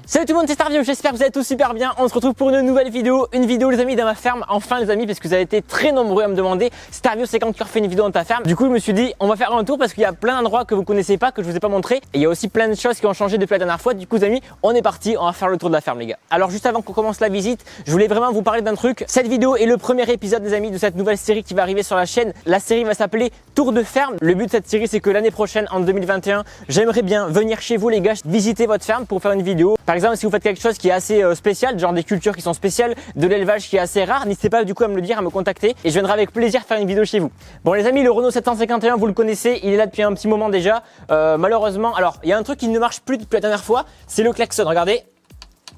Salut tout le monde, c'est Starvio, j'espère que vous allez tous super bien. On se retrouve pour une nouvelle vidéo, les amis dans ma ferme. Enfin les amis, parce que vous avez été très nombreux à me demander Starvio, c'est quand tu refais une vidéo dans ta ferme. Du coup je me suis dit on va faire un tour parce qu'il y a plein d'endroits que vous connaissez pas, que je vous ai pas montré. Et il y a aussi plein de choses qui ont changé depuis la dernière fois. Du coup les amis, on est parti, on va faire le tour de la ferme les gars. Alors juste avant qu'on commence la visite, je voulais vraiment vous parler d'un truc. Cette vidéo est le premier épisode les amis de cette nouvelle série qui va arriver sur la chaîne. La série va s'appeler Tour de ferme. Le but de cette série c'est que l'année prochaine, en 2021, j'aimerais bien venir chez vous les gars, visiter votre ferme pour faire une vidéo. Par exemple si vous faites quelque chose qui est assez spécial, genre des cultures qui sont spéciales, de l'élevage qui est assez rare, n'hésitez pas du coup à me le dire, à me contacter et je viendrai avec plaisir faire une vidéo chez vous. Bon les amis, le Renault 751 vous le connaissez, il est là depuis un petit moment déjà. Malheureusement, alors il y a un truc qui ne marche plus depuis la dernière fois, c'est le klaxon, regardez.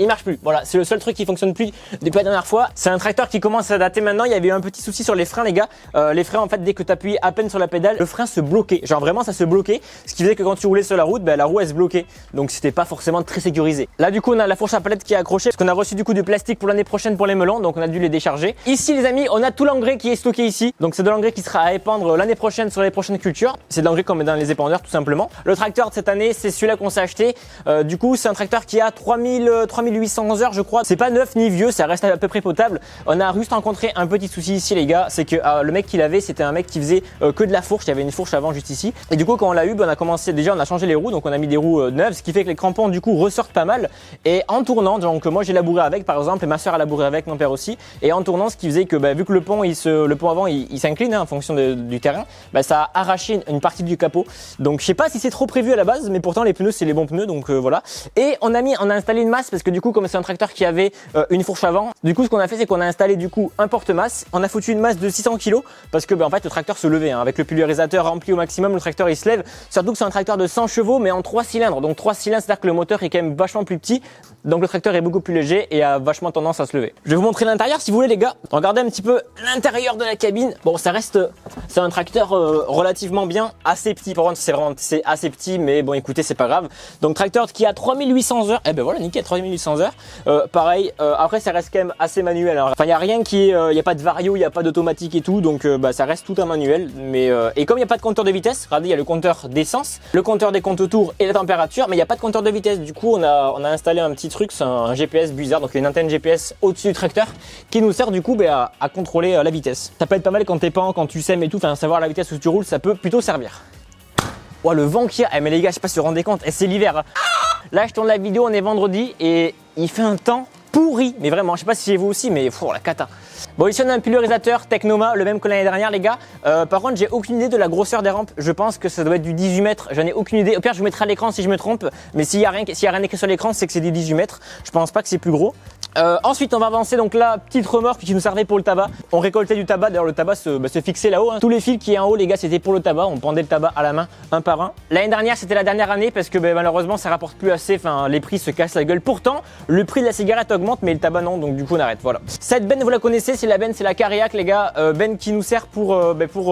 Il marche plus, voilà, c'est le seul truc qui fonctionne plus depuis la dernière fois. C'est un tracteur qui commence à dater maintenant, il y avait eu un petit souci sur les freins les gars. Les freins en fait, dès que tu appuyais à peine sur la pédale, le frein se bloquait, genre vraiment ça se bloquait. Ce qui faisait que quand tu roulais sur la route, la roue elle se bloquait. Donc c'était pas forcément très sécurisé. Là du coup on a la fourche à palette qui est accrochée, parce qu'on a reçu du coup du plastique pour l'année prochaine pour les melons, donc on a dû les décharger. Ici les amis, on a tout l'engrais qui est stocké ici. Donc c'est de l'engrais qui sera à épandre l'année prochaine sur les prochaines cultures. C'est de l'engrais qu'on met dans les épandeurs tout simplement. Le tracteur de cette année, c'est celui-là qu'on s'est acheté. Du coup c'est un tracteur qui a 3800 heures je crois. C'est pas neuf ni vieux, ça reste à peu près potable. On a juste rencontré un petit souci ici les gars, c'est que le mec qui l'avait, c'était un mec qui faisait que de la fourche. Il y avait une fourche avant juste ici. Et du coup quand on l'a eu, on a commencé déjà, on a changé les roues, donc on a mis des roues neuves, ce qui fait que les crampons du coup ressortent pas mal. Et en tournant, donc moi j'ai labouré avec par exemple, et ma soeur a labouré avec, mon père aussi. Et en tournant, ce qui faisait que vu que le pont avant il s'incline en fonction du terrain, ça a arraché une partie du capot. Donc je sais pas si c'est trop prévu à la base, mais pourtant les pneus c'est les bons pneus, donc voilà. Et on a installé une masse parce que du coup comme c'est un tracteur qui avait une fourche avant, du coup ce qu'on a fait c'est qu'on a installé du coup un porte-masse. On a foutu une masse de 600 kg parce que en fait le tracteur se levait avec le pulvérisateur rempli au maximum, le tracteur il se lève. Surtout que c'est un tracteur de 100 chevaux mais en 3 cylindres. Donc 3 cylindres, c'est-à-dire que le moteur est quand même vachement plus petit. Donc le tracteur est beaucoup plus léger et a vachement tendance à se lever. Je vais vous montrer l'intérieur si vous voulez les gars. Regardez un petit peu l'intérieur de la cabine. Bon ça reste, c'est un tracteur relativement bien, assez petit. Par contre c'est assez petit, mais bon écoutez c'est pas grave. Donc tracteur qui a 3800 heures. Eh ben voilà nickel, 3800 heures. Pareil, après ça reste quand même assez manuel. Enfin il y a rien qui est, il y a pas de vario, il y a pas d'automatique et tout. Donc ça reste tout un manuel. Mais et comme il y a pas de compteur de vitesse, regardez il y a le compteur d'essence, le compteur des comptes autour et la température, mais il y a pas de compteur de vitesse. Du coup on a installé un petit truc, c'est un GPS bizarre, donc il y a une antenne GPS au-dessus du tracteur qui nous sert du coup à contrôler la vitesse. Ça peut être pas mal quand t'es pas, quand tu sèmes et tout, enfin savoir la vitesse où tu roules, ça peut plutôt servir. Oh le vent qu'il y a, mais les gars je sais pas si vous vous rendez compte, c'est l'hiver. Là je tourne la vidéo, on est vendredi et il fait un temps pourri, mais vraiment, je sais pas si c'est vous aussi, mais la cata. Bon, ici on a un pulvérisateur Technoma, le même que l'année dernière les gars. Par contre j'ai aucune idée de la grosseur des rampes. Je pense que ça doit être du 18 mètres, j'en ai aucune idée. Au pire je vous mettrai à l'écran si je me trompe, mais s'il y a rien écrit sur l'écran c'est que c'est des 18 mètres. Je pense pas que c'est plus gros. Ensuite on va avancer, donc là petite remorque qui nous servait pour le tabac. On récoltait du tabac, d'ailleurs le tabac se fixait là-haut. Tous les fils qui est en haut les gars c'était pour le tabac, on pendait le tabac à la main un par un. L'année dernière c'était la dernière année parce que malheureusement ça rapporte plus assez, enfin les prix se cassent la gueule. Pourtant le prix de la cigarette augmente mais le tabac non, donc du coup on arrête, voilà. Cette benne vous la connaissez, c'est la benne, c'est la Cariac les gars, benne qui nous sert pour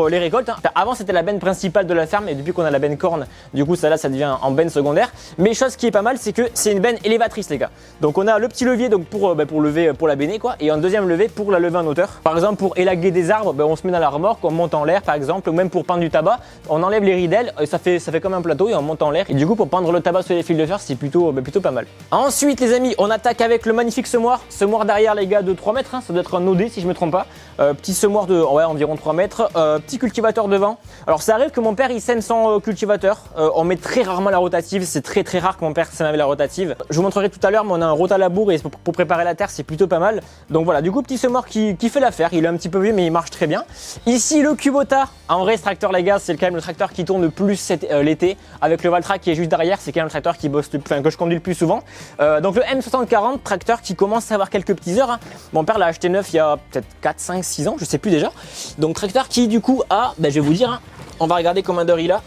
les récoltes. Enfin, avant c'était la benne principale de la ferme et depuis qu'on a la benne corne, du coup ça là ça devient en benne secondaire. Mais chose qui est pas mal c'est que c'est une benne élévatrice les gars. Donc on a le petit levier donc pour lever, pour la benner quoi, et un deuxième levier pour la lever en hauteur. Par exemple pour élaguer des arbres, on se met dans la remorque, on monte en l'air par exemple, ou même pour pendre du tabac, on enlève les ridelles et ça fait comme un plateau et on monte en l'air. Et du coup pour pendre le tabac sur les fils de fer c'est plutôt pas mal. Ensuite les amis on attaque avec le magnifique semoir derrière les gars de 3 mètres, ça doit être un OD si je me trompe pas. Petit semoir de environ 3 mètres, petit cultivateur devant. Alors ça arrive que mon père il sème sans cultivateur, on met très rarement la rotative, c'est très rare que mon père sème avec la rotative. Je vous montrerai tout à l'heure mais on a un rotalabour et pour préparer la terre c'est plutôt pas mal. Donc voilà, du coup petit semoir qui fait l'affaire, il est un petit peu vieux mais il marche très bien. Ici le Kubota, en vrai ce tracteur les gars c'est quand même le tracteur qui tourne le plus l'été, avec le Valtra qui est juste derrière, c'est quand même le tracteur qui bosse que je conduis le plus souvent. Donc le M6040, tracteur qui commence à avoir quelques petits heures. Mon père l'a acheté neuf il y a peut-être 4, 5, 6 ans, je sais plus déjà. Donc tracteur qui du coup a, je vais vous dire, on va regarder combien d'heures il a.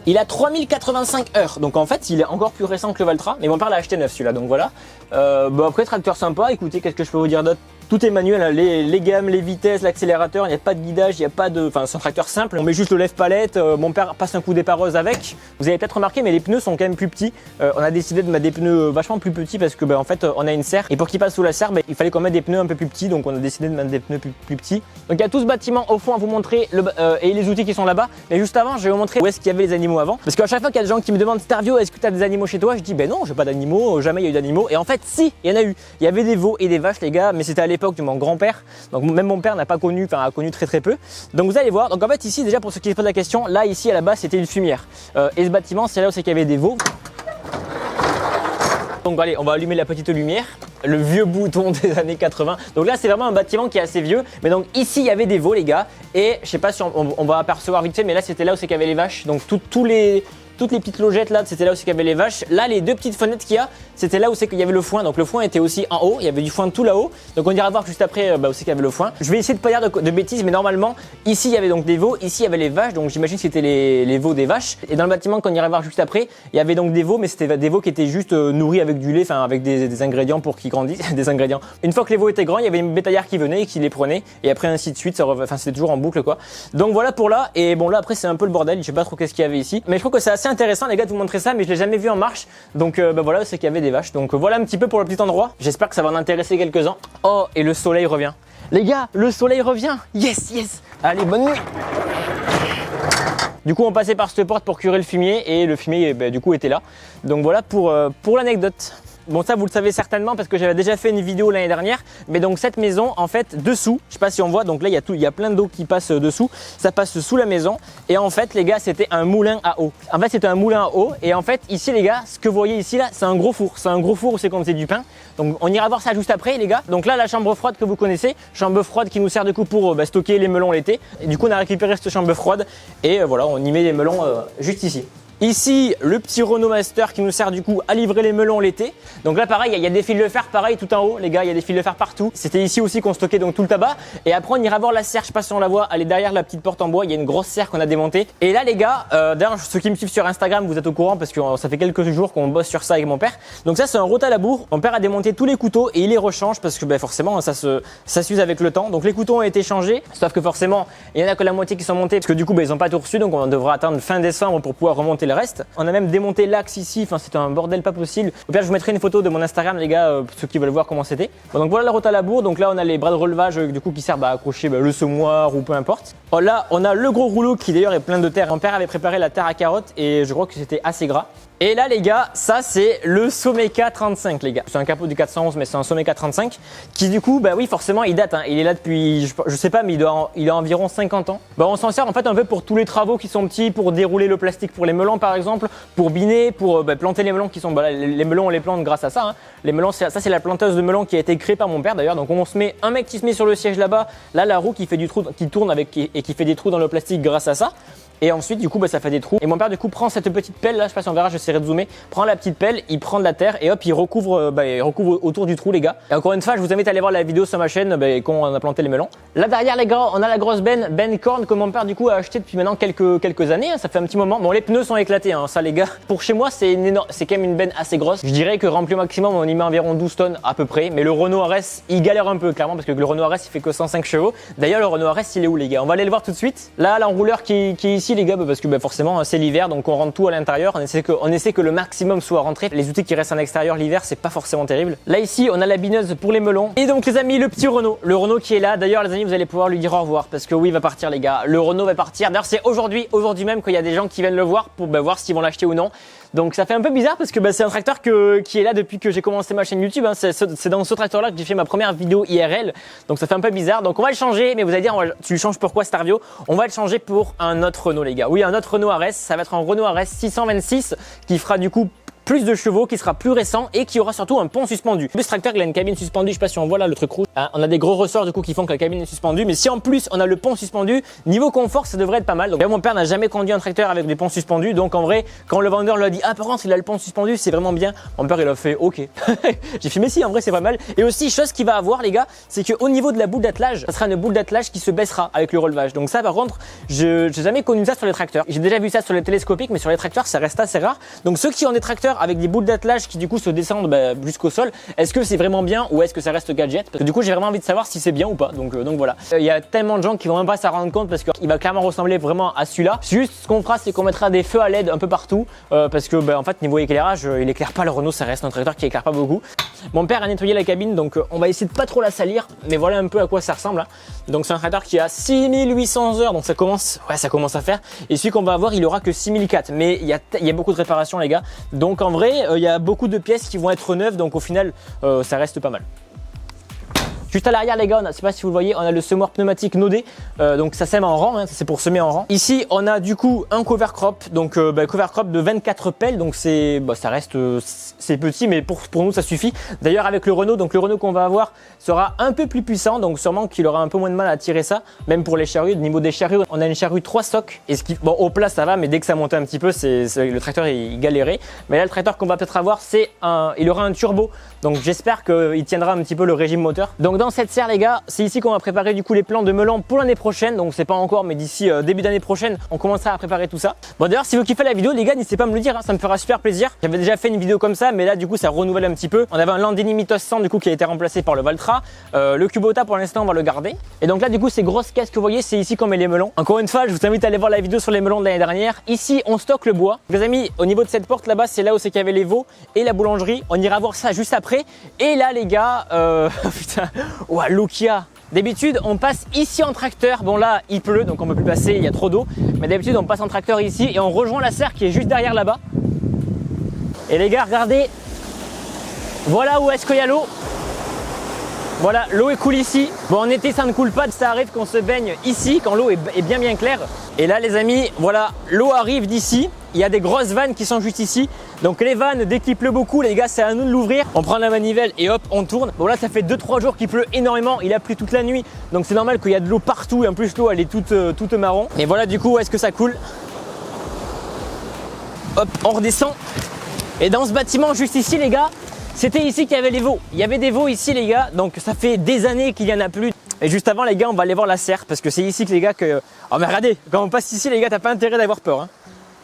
Il a 3085 heures, donc en fait il est encore plus récent que le Valtra, mais mon père l'a acheté neuf celui-là, donc voilà. Après tracteur sympa, écoutez qu'est-ce que je peux vous dire d'autre. Tout est manuel, hein, les gammes, les vitesses, l'accélérateur, il n'y a pas de guidage, il n'y a pas de... Enfin, c'est un tracteur simple, on met juste le lève-palette, mon père passe un coup d'épareuse avec. Vous avez peut-être remarqué, mais les pneus sont quand même plus petits. On a décidé de mettre des pneus vachement plus petits parce que en fait, on a une serre. Et pour qu'ils passent sous la serre, il fallait qu'on mette des pneus un peu plus petits. Donc on a décidé de mettre des pneus plus petits. Donc il y a tout ce bâtiment au fond à vous montrer et les outils qui sont là-bas. Mais juste avant, je vais vous montrer où est-ce qu'il y avait les animaux avant. Parce qu'à chaque fois qu'il y a des gens qui me demandent Starvio, est-ce que tu as des animaux chez toi? Je dis ben non, j'ai pas d'animaux, jamais il y a eu d'animaux. Et en fait, si, il y en a eu. Il y avait des veaux et des vaches, les gars, mais c'était à l'époque de mon grand-père. Donc même mon père n'a pas connu, enfin a connu très peu. Donc vous allez voir. Donc en fait ici déjà pour ceux qui se posent la question, là ici à la base c'était une fumière. Et ce bâtiment c'est là où c'est qu'il y avait des veaux. Donc allez, on va allumer la petite lumière, le vieux bouton des années 80. Donc là c'est vraiment un bâtiment qui est assez vieux. Mais donc ici il y avait des veaux les gars. Et je sais pas si on va apercevoir vite fait, mais là c'était là où c'est qu'il y avait les vaches. Donc toutes les petites logettes là, c'était là où c'est qu'il y avait les vaches. Là, les deux petites fenêtres qu'il y a, c'était là où c'est qu'il y avait le foin. Donc le foin était aussi en haut, il y avait du foin tout là-haut. Donc on ira voir juste après où c'est qu'il y avait le foin. Je vais essayer de pas dire de bêtises, mais normalement, ici il y avait donc des veaux, ici il y avait les vaches. Donc j'imagine que c'était les veaux des vaches. Et dans le bâtiment qu'on ira voir juste après, il y avait donc des veaux, mais c'était des veaux qui étaient juste nourris avec du lait, enfin avec des ingrédients pour qu'ils grandissent, des ingrédients. Une fois que les veaux étaient grands, il y avait une bétaillère qui venait et qui les prenait. Et après ainsi de suite, enfin c'était toujours en boucle quoi. Donc voilà pour là. Et bon là après c'est un peu le bordel, je sais pas trop qu'est-ce qu'il y avait ici. Mais je trouve que c'est assez intéressant les gars de vous montrer ça, mais je l'ai jamais vu en marche. Donc voilà, c'est qu'il y avait des vaches. Donc voilà un petit peu pour le petit endroit. J'espère que ça va en intéresser quelques-uns. Oh, et le soleil revient. Les gars, le soleil revient. Yes, yes. Allez, bonne nuit. Du coup, on passait par cette porte pour curer le fumier et le fumier du coup était là. Donc voilà pour l'anecdote. Bon ça vous le savez certainement parce que j'avais déjà fait une vidéo l'année dernière. Mais donc cette maison en fait dessous, je sais pas si on voit, donc là il y a plein d'eau qui passe dessous. Ça passe sous la maison et en fait les gars c'était un moulin à eau. En fait c'était un moulin à eau et en fait ici les gars, ce que vous voyez ici là c'est un gros four. C'est un gros four où c'est qu'on faisait du pain. Donc on ira voir ça juste après les gars. Donc là la chambre froide que vous connaissez, chambre froide qui nous sert du coup pour stocker les melons l'été. Et du coup on a récupéré cette chambre froide et voilà on y met les melons juste ici. Ici, le petit Renault Master qui nous sert du coup à livrer les melons l'été. Donc là pareil, il y a des fils de fer pareil tout en haut les gars, il y a des fils de fer partout. C'était ici aussi qu'on stockait donc tout le tabac. Et après on ira voir la serre, je sais pas si on la voit, elle est derrière la petite porte en bois, il y a une grosse serre qu'on a démontée. Et là les gars, d'ailleurs ceux qui me suivent sur Instagram vous êtes au courant parce que ça fait quelques jours qu'on bosse sur ça avec mon père. Donc ça c'est un rôte à la bourre, mon père a démonté tous les couteaux et il les rechange parce que forcément ça s'use avec le temps. Donc les couteaux ont été changés, sauf que forcément il y en a que la moitié qui sont montés parce que du coup ils ont pas tout reçu, donc on devra attendre fin décembre pour pouvoir remonter le reste. On a même démonté l'axe ici, enfin c'était un bordel pas possible. Au pire je vous mettrai une photo de mon Instagram les gars, pour ceux qui veulent voir comment c'était. Bon, donc voilà la route à la bourre, donc là on a les bras de relevage du coup qui servent à accrocher le semoir ou peu importe. Oh, là on a le gros rouleau qui d'ailleurs est plein de terre. Mon père avait préparé la terre à carottes et je crois que c'était assez gras. Et là les gars, ça c'est le Someca 35 les gars. C'est un capot du 411 mais c'est un Someca 35 qui du coup oui forcément il date, hein. Il est là depuis je sais pas mais il a environ 50 ans. On s'en sert en fait un peu pour tous les travaux qui sont petits, pour dérouler le plastique pour les melons par exemple, pour biner, pour planter les melons qui sont les melons on les plante grâce à ça, hein. Les melons ça c'est la planteuse de melons qui a été créée par mon père d'ailleurs. Donc on se met un mec qui se met sur le siège là-bas, là la roue qui fait du trou qui tourne avec et qui fait des trous dans le plastique grâce à ça. Et ensuite du coup ça fait des trous. Et mon père du coup prend cette petite pelle là, je sais pas si on verra, j'essaierai de zoomer. Prend la petite pelle, il prend de la terre et hop il recouvre autour du trou les gars. Et encore une fois je vous invite à aller voir la vidéo sur ma chaîne quand on a planté les melons. Là derrière les gars on a la grosse Ben Corn que mon père du coup a acheté depuis maintenant quelques années, hein, ça fait un petit moment. Bon les pneus sont éclatés hein, ça les gars. Pour chez moi c'est quand même une benne assez grosse. Je dirais que rempli au maximum on y met environ 12 tonnes à peu près. Mais le Renault RS il galère un peu clairement parce que le Renault RS il fait que 105 chevaux. D'ailleurs le Renault RS il est où les gars? On va aller le voir tout de suite. Là l'enrouleur qui est ici les gars parce que forcément c'est l'hiver donc on rentre tout à l'intérieur, on essaie que le maximum soit rentré. Les outils qui restent en extérieur l'hiver c'est pas forcément terrible. Là ici on a la bineuse pour les melons et donc les amis le petit Renault, le Renault qui est là. D'ailleurs les amis vous allez pouvoir lui dire au revoir parce que oui il va partir les gars, le Renault va partir. D'ailleurs c'est aujourd'hui même qu'il y a des gens qui viennent le voir pour voir s'ils vont l'acheter ou non. Donc ça fait un peu bizarre parce que c'est un tracteur qui est là depuis que j'ai commencé ma chaîne YouTube, hein. C'est dans ce tracteur là que j'ai fait ma première vidéo IRL. Donc ça fait un peu bizarre. Donc on va le changer, mais vous allez dire tu le changes pourquoi Starvio? On va le changer pour un autre Renault les gars. Oui un autre Renault RS, ça va être un Renault RS 626 qui fera du coup plus de chevaux, qui sera plus récent et qui aura surtout un pont suspendu. Ce tracteur il a une cabine suspendue, je sais pas si on voit là le truc rouge. On a des gros ressorts du coup qui font que la cabine est suspendue, mais si en plus on a le pont suspendu, niveau confort ça devrait être pas mal. Donc mon père n'a jamais conduit un tracteur avec des ponts suspendus, donc en vrai quand le vendeur lui a dit ah par contre il a le pont suspendu c'est vraiment bien, mon père il a fait ok. J'ai fait mais si en vrai c'est pas mal. Et aussi chose qu'il va avoir les gars, c'est qu'au niveau de la boule d'attelage, ça sera une boule d'attelage qui se baissera avec le relevage. Donc ça par contre j'ai jamais connu ça sur les tracteurs. J'ai déjà vu ça sur les télescopiques mais sur les tracteurs ça reste assez rare. Donc ceux qui ont des tracteurs tracteur avec des boules d'attelage qui du coup se descendent jusqu'au sol. Est-ce que c'est vraiment bien ou est-ce que ça reste gadget? Parce que du coup j'ai vraiment envie de savoir si c'est bien ou pas. Donc voilà. Il y a tellement de gens qui vont même pas s'en rendre compte parce qu'il va clairement ressembler vraiment à celui-là. Juste ce qu'on fera, c'est qu'on mettra des feux à LED un peu partout parce que en fait niveau éclairage, il éclaire pas le Renault, ça reste un tracteur qui éclaire pas beaucoup. Mon père a nettoyé la cabine, donc on va essayer de pas trop la salir, mais voilà un peu à quoi ça ressemble. Hein. Donc c'est un tracteur qui a 6800 heures, donc ça commence à faire. Et celui qu'on va avoir, il aura que 6004, mais il y a beaucoup de réparations les gars. Donc en vrai, il y a beaucoup de pièces qui vont être neuves, donc au final, ça reste pas mal. Juste à l'arrière les gars, je sais pas si vous le voyez, on a le semoir pneumatique nodé, donc ça sème en rang, hein, c'est pour semer en rang. Ici on a du coup un cover crop, donc cover crop de 24 pelles, donc ça reste c'est petit, mais pour nous ça suffit. D'ailleurs avec le Renault, donc le Renault qu'on va avoir sera un peu plus puissant, donc sûrement qu'il aura un peu moins de mal à tirer ça, même pour les charrues. Au niveau des charrues, on a une charrue 3 stocks, et au plat ça va, mais dès que ça montait un petit peu, le tracteur il galérait. Mais là le tracteur qu'on va peut-être avoir, il aura un turbo, donc j'espère qu'il tiendra un petit peu le régime moteur. Donc dans cette serre les gars, c'est ici qu'on va préparer du coup les plans de melon pour l'année prochaine, donc c'est pas encore, mais d'ici début d'année prochaine on commencera à préparer tout ça. Bon d'ailleurs si vous kiffez la vidéo les gars, n'hésitez pas à me le dire, hein, ça me fera super plaisir. J'avais déjà fait une vidéo comme ça, mais là du coup ça renouvelle un petit peu. On avait un Landini Mythos 100 du coup qui a été remplacé par le Valtra, le Kubota pour l'instant on va le garder. Et donc là du coup ces grosses caisses que vous voyez, c'est ici qu'on met les melons. Encore une fois je vous invite à aller voir la vidéo sur les melons de l'année dernière. Ici on stocke le bois. Les amis, au niveau de cette porte là-bas, c'est là où c'est qu'il y avait les veaux et la boulangerie. On ira voir ça juste après. Et là les gars, putain, ouah, l'eau qu'il y a. D'habitude on passe ici en tracteur, bon là il pleut donc on peut plus passer, il y a trop d'eau, mais d'habitude on passe en tracteur ici et on rejoint la serre qui est juste derrière là-bas. Et les gars regardez, voilà où est-ce qu'il y a l'eau. Voilà, l'eau est cool ici. Bon en été ça ne coule pas, ça arrive qu'on se baigne ici quand l'eau est bien claire. Et là les amis, voilà, l'eau arrive d'ici. Il y a des grosses vannes qui sont juste ici. Donc les vannes, dès qu'il pleut beaucoup, les gars, c'est à nous de l'ouvrir. On prend la manivelle et hop, on tourne. Bon là, ça fait 2-3 jours qu'il pleut énormément. Il a plu toute la nuit. Donc c'est normal qu'il y a de l'eau partout. Et en plus, l'eau, elle est toute marron. Et voilà, du coup, où est-ce que ça coule? Hop, on redescend. Et dans ce bâtiment, juste ici, les gars, c'était ici qu'il y avait les veaux. Il y avait des veaux ici, les gars. Donc ça fait des années qu'il n'y en a plus. Et juste avant, les gars, on va aller voir la serre. Parce que c'est ici que les gars que... Oh mais regardez, quand on passe ici, les gars, t'as pas intérêt d'avoir peur. Hein.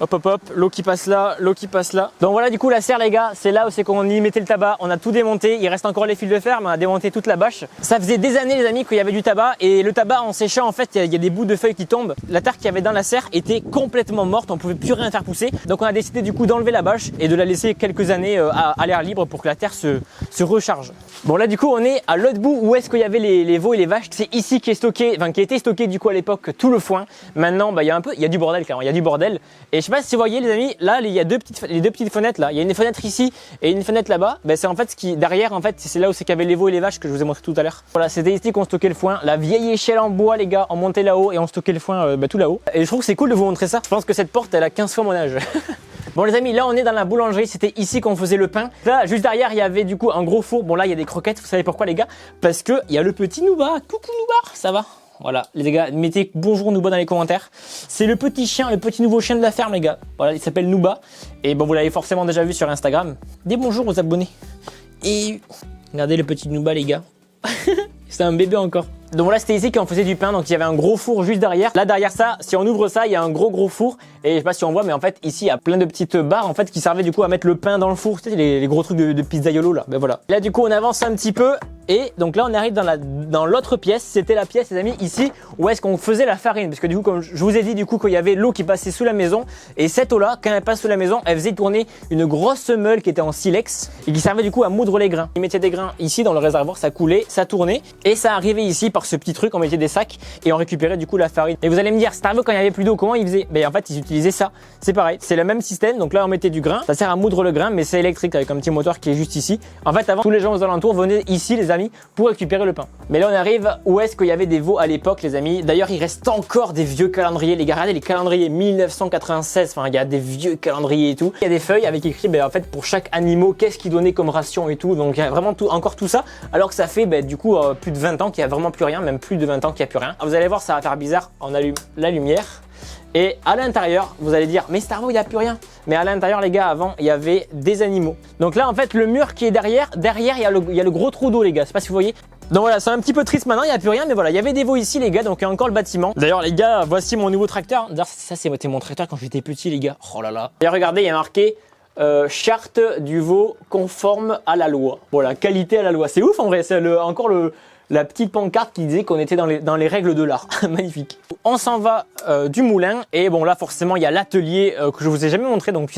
Hop hop hop, l'eau qui passe là, l'eau qui passe là. Donc voilà du coup la serre les gars, c'est là où c'est qu'on y mettait le tabac. On a tout démonté, il reste encore les fils de fer, mais on a démonté toute la bâche. Ça faisait des années les amis qu'il y avait du tabac et le tabac en séchant en fait, il y a des bouts de feuilles qui tombent. La terre qu'il y avait dans la serre était complètement morte, on pouvait plus rien faire pousser. Donc on a décidé du coup d'enlever la bâche et de la laisser quelques années à l'air libre pour que la terre se recharge. Bon là du coup on est à l'autre bout où est-ce qu'il y avait les veaux et les vaches. C'est ici qui est stocké, enfin qui a été stocké du coup à l'époque tout le foin. Maintenant il y a du bordel clairement, il y a du bordel. Et je sais pas si vous voyez les amis, là il y a les deux petites fenêtres là. Il y a une fenêtre ici et une fenêtre là-bas. C'est en fait ce qui derrière en fait c'est là où c'est qu'il y avait les veaux et les vaches que je vous ai montré tout à l'heure. Voilà, c'était ici qu'on stockait le foin. La vieille échelle en bois les gars, on montait là-haut et on stockait le foin tout là-haut. Et je trouve que c'est cool de vous montrer ça. Je pense que cette porte elle a 15 fois mon âge. Bon les amis, là on est dans la boulangerie, c'était ici qu'on faisait le pain. Là juste derrière il y avait du coup un gros four. Bon là il y a des croquettes, vous savez pourquoi les gars? Parce que il y a le petit Nouba. Coucou Nouba, ça va? Voilà les gars, mettez bonjour Nouba dans les commentaires. C'est le petit chien, le petit nouveau chien de la ferme les gars. Voilà, il s'appelle Nouba. Et bon vous l'avez forcément déjà vu sur Instagram. Des bonjours aux abonnés. Et regardez le petit Nouba les gars. C'est un bébé encore. Donc voilà, c'était ici qu'on faisait du pain. Donc il y avait un gros four juste derrière. Là derrière ça, si on ouvre ça, il y a un gros four. Et je sais pas si on voit, mais en fait ici il y a plein de petites barres en fait qui servaient du coup à mettre le pain dans le four. C'était les gros trucs de pizzaiolo là. Ben voilà. Là du coup on avance un petit peu. Et donc là on arrive dans l'autre pièce. C'était la pièce les amis ici où est-ce qu'on faisait la farine. Parce que du coup comme je vous ai dit du coup qu'il y avait l'eau qui passait sous la maison. Et cette eau là, quand elle passe sous la maison, elle faisait tourner une grosse meule qui était en silex. Et qui servait du coup à moudre les grains. Ils mettaient des grains ici dans le réservoir, ça coulait, ça tournait. Et ça arrivait ici par ce petit truc, on mettait des sacs et on récupérait du coup la farine. Et vous allez me dire, Starvio quand il y avait plus d'eau, comment ils faisaient? Ben en fait ils utilisaient ça, c'est pareil, c'est le même système. Donc là on mettait du grain, ça sert à moudre le grain mais c'est électrique avec un petit moteur qui est juste ici. En fait avant tous les gens aux alentours venaient ici les amis pour récupérer le pain. Mais là on arrive où est-ce qu'il y avait des veaux à l'époque les amis. D'ailleurs il reste encore des vieux calendriers les gars, regardez les calendriers 1996, enfin il y a des vieux calendriers et tout. Il y a des feuilles avec écrit en fait pour chaque animal qu'est-ce qu'il donnait comme ration et tout. Donc il y a vraiment encore tout ça alors que ça fait du coup plus de 20 ans qu'il n'y a vraiment plus rien, même plus de 20 ans qu'il n'y a plus rien. Vous allez voir, ça va faire bizarre. On allume la lumière et à l'intérieur, vous allez dire, mais Starvio, il n'y a plus rien. Mais à l'intérieur, les gars, avant, il y avait des animaux. Donc là, en fait, le mur qui est derrière, il y a le gros trou d'eau, les gars. Je sais pas si vous voyez. Donc voilà, c'est un petit peu triste maintenant, il n'y a plus rien, mais voilà, il y avait des veaux ici, les gars, donc il y a encore le bâtiment. D'ailleurs, les gars, voici mon nouveau tracteur. D'ailleurs, ça, c'était mon tracteur quand j'étais petit, les gars. Oh là là. D'ailleurs, regardez, il y a marqué charte du veau conforme à la loi. Voilà, qualité à la loi. C'est ouf en vrai, c'est encore la petite pancarte qui disait qu'on était dans les règles de l'art. Magnifique. On s'en va du moulin et bon là forcément il y a l'atelier que je vous ai jamais montré. Donc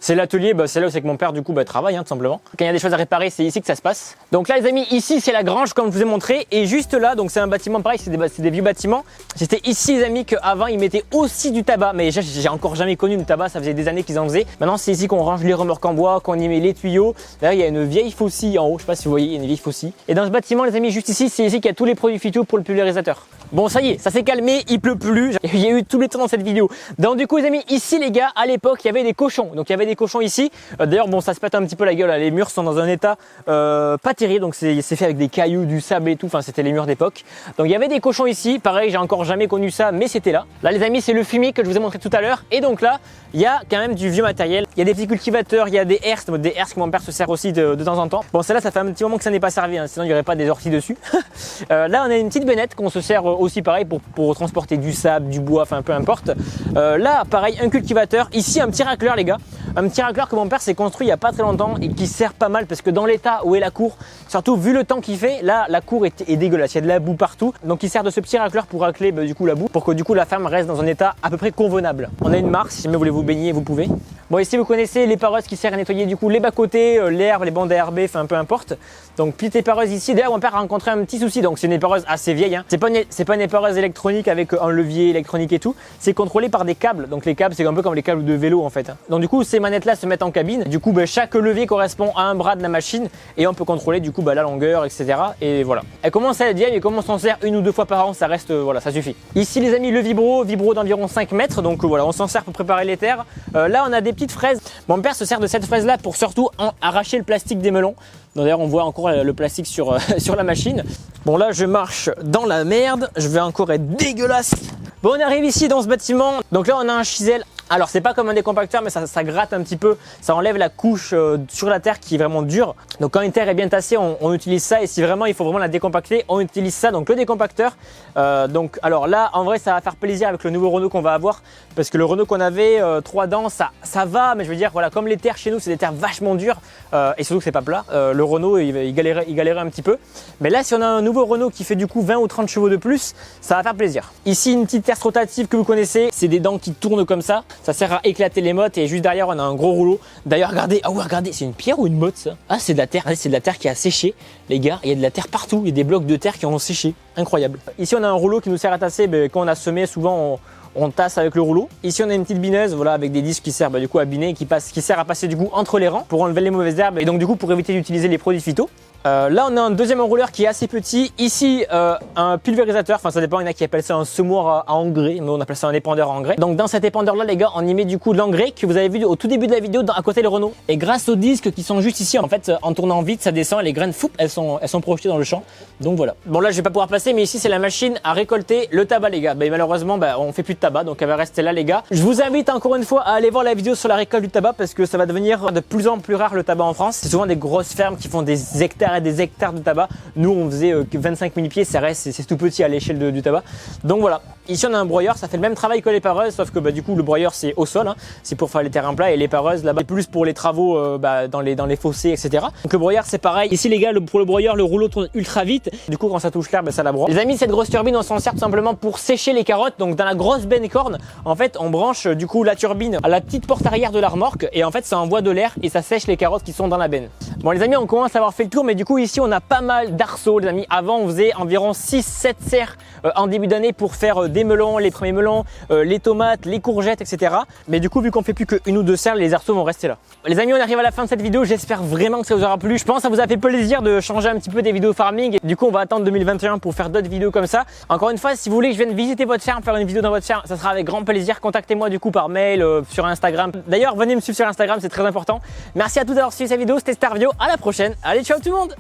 c'est l'atelier, c'est là où c'est que mon père du coup travaille tout simplement. Quand il y a des choses à réparer, c'est ici que ça se passe. Donc là les amis, ici c'est la grange comme je vous ai montré et juste là, donc c'est un bâtiment pareil, c'est des vieux bâtiments. C'était ici les amis qu'avant ils mettaient aussi du tabac, mais j'ai encore jamais connu du tabac, ça faisait des années qu'ils en faisaient. Maintenant c'est ici qu'on range les remorques en bois, qu'on y met les tuyaux. D'ailleurs il y a une vieille faucille en haut, je sais pas si vous voyez, il y a une vieille faucille. Et dans ce bâtiment les amis, juste ici, c'est ici qu'il y a tous les produits phyto pour le pulvérisateur. Bon ça y est, ça s'est calmé, il pleut plus, il y a eu tous les temps dans cette vidéo. Donc du coup les amis, ici les gars, à l'époque il y avait des cochons. Donc il y avait des cochons ici, d'ailleurs bon ça se pète un petit peu la gueule, les murs sont dans un état pas terrible. Donc c'est fait avec des cailloux, du sable et tout, enfin c'était les murs d'époque. Donc il y avait des cochons ici, pareil j'ai encore jamais connu ça, mais c'était là. Là les amis c'est le fumier que je vous ai montré tout à l'heure. Et donc là, il y a quand même du vieux matériel, il y a des petits cultivateurs, il y a des herses que mon père se sert aussi de temps en temps. Bon celle-là ça fait un petit moment que ça n'est pas servi, sinon il n'y aurait pas des orties dessus. Là on a une petite bennette qu'on se sert aussi pareil pour transporter du sable, du bois, enfin peu importe. Là pareil un cultivateur, ici un petit racleur les gars, un petit racleur que mon père s'est construit il y a pas très longtemps et qui sert pas mal parce que dans l'état où est la cour, surtout vu le temps qu'il fait, là la cour est dégueulasse, il y a de la boue partout, donc il sert de ce petit racleur pour racler du coup la boue, pour que du coup la ferme reste dans un état à peu près convenable. On a une marque, si jamais vous voulez vous baigner vous pouvez. Bon ici vous connaissez l'épareuse qui sert à nettoyer du coup les bas-côtés, l'herbe, les bandes à herber, enfin peu importe. Donc petite épareuse ici, d'ailleurs mon père a rencontré un petit souci, donc c'est une épareuse assez vieille, c'est pas une épareuse électronique avec un levier électronique et tout, c'est contrôlé par des câbles, donc les câbles c'est un peu comme les câbles de vélo en fait. Donc du coup ces manettes là se mettent en cabine, du coup chaque levier correspond à un bras de la machine et on peut contrôler du coup la longueur etc. Et voilà, elle commence à être vieille et comme on s'en sert une ou deux fois par an, ça reste, voilà ça suffit. Ici les amis le vibro d'environ 5 mètres, donc voilà on s'en sert pour préparer les terres. Là on a des petites fraises, mon père se sert de cette fraise là pour surtout arracher le plastique des melons. D'ailleurs on voit encore le plastique sur la machine. Bon là je marche dans la merde, je vais encore être dégueulasse. Bon on arrive ici dans ce bâtiment, donc là on a un chisel. Alors c'est pas comme un décompacteur mais ça gratte un petit peu, ça enlève la couche sur la terre qui est vraiment dure. Donc quand une terre est bien tassée on utilise ça et si vraiment il faut vraiment la décompacter on utilise ça, donc le décompacteur. Donc alors là en vrai ça va faire plaisir avec le nouveau Renault qu'on va avoir parce que le Renault qu'on avait 3 dents ça va, mais je veux dire voilà comme les terres chez nous c'est des terres vachement dures et surtout que c'est pas plat, le Renault il galérait un petit peu. Mais là si on a un nouveau Renault qui fait du coup 20 ou 30 chevaux de plus ça va faire plaisir. Ici une petite terre rotative que vous connaissez, c'est des dents qui tournent comme ça. Ça sert à éclater les mottes et juste derrière on a un gros rouleau. D'ailleurs regardez, ah ouais regardez, c'est une pierre ou une motte ça? Ah c'est de la terre, c'est de la terre qui a séché les gars, il y a de la terre partout, il y a des blocs de terre qui ont séché, incroyable. Ici on a un rouleau qui nous sert à tasser, quand on a semé souvent on tasse avec le rouleau. Ici on a une petite bineuse voilà, avec des disques qui servent du coup à biner, qui sert à passer du coup entre les rangs pour enlever les mauvaises herbes et donc du coup pour éviter d'utiliser les produits phyto. Là on a un deuxième enrouleur qui est assez petit. Ici un pulvérisateur, enfin ça dépend, il y en a qui appellent ça un semoir à engrais, mais on appelle ça un épandeur à engrais. Donc dans cet épandeur là les gars on y met du coup de l'engrais que vous avez vu au tout début de la vidéo à côté le Renault. Et grâce aux disques qui sont juste ici en fait en tournant vite ça descend et les graines elles sont projetées dans le champ. Donc voilà. Bon là je vais pas pouvoir passer mais ici c'est la machine à récolter le tabac les gars. Malheureusement on fait plus de tabac donc elle va rester là les gars. Je vous invite encore une fois à aller voir la vidéo sur la récolte du tabac parce que ça va devenir de plus en plus rare le tabac en France. C'est souvent des grosses fermes qui font des hectares et des hectares de tabac. Nous on faisait 25 000 pieds, ça reste c'est tout petit à l'échelle du tabac. Donc voilà. Ici on a un broyeur, ça fait le même travail que l'épareuse sauf que du coup le broyeur c'est au sol, c'est pour faire les terrains plats et l'épareuse là-bas c'est plus pour les travaux dans les fossés etc. Donc le broyeur c'est pareil. Ici les gars pour le broyeur le rouleau tourne ultra vite. Du coup quand ça touche l'herbe ça la broie. Les amis cette grosse turbine on s'en sert tout simplement pour sécher les carottes. Donc dans la grosse benne corne en fait on branche du coup la turbine à la petite porte arrière de la remorque et en fait ça envoie de l'air et ça sèche les carottes qui sont dans la benne. Bon les amis on commence à avoir fait le tour mais du coup ici on a pas mal d'arceaux les amis. Avant on faisait environ 6-7 serres en début d'année pour faire des melons, les premiers melons, les tomates, les courgettes etc. Mais du coup vu qu'on fait plus qu'une ou deux serres les arceaux vont rester là. Les amis on arrive à la fin de cette vidéo, j'espère vraiment que ça vous aura plu. Je pense que ça vous a fait plaisir de changer un petit peu des vidéos farming et du coup on va attendre 2021 pour faire d'autres vidéos comme ça. Encore une fois si vous voulez que je vienne visiter votre ferme, faire une vidéo dans votre ferme, ça sera avec grand plaisir. Contactez-moi du coup par mail, sur Instagram. D'ailleurs venez me suivre sur Instagram, c'est très important. Merci à tous d'avoir suivi cette vidéo, c'était Starvio, à la prochaine. Allez ciao tout le monde.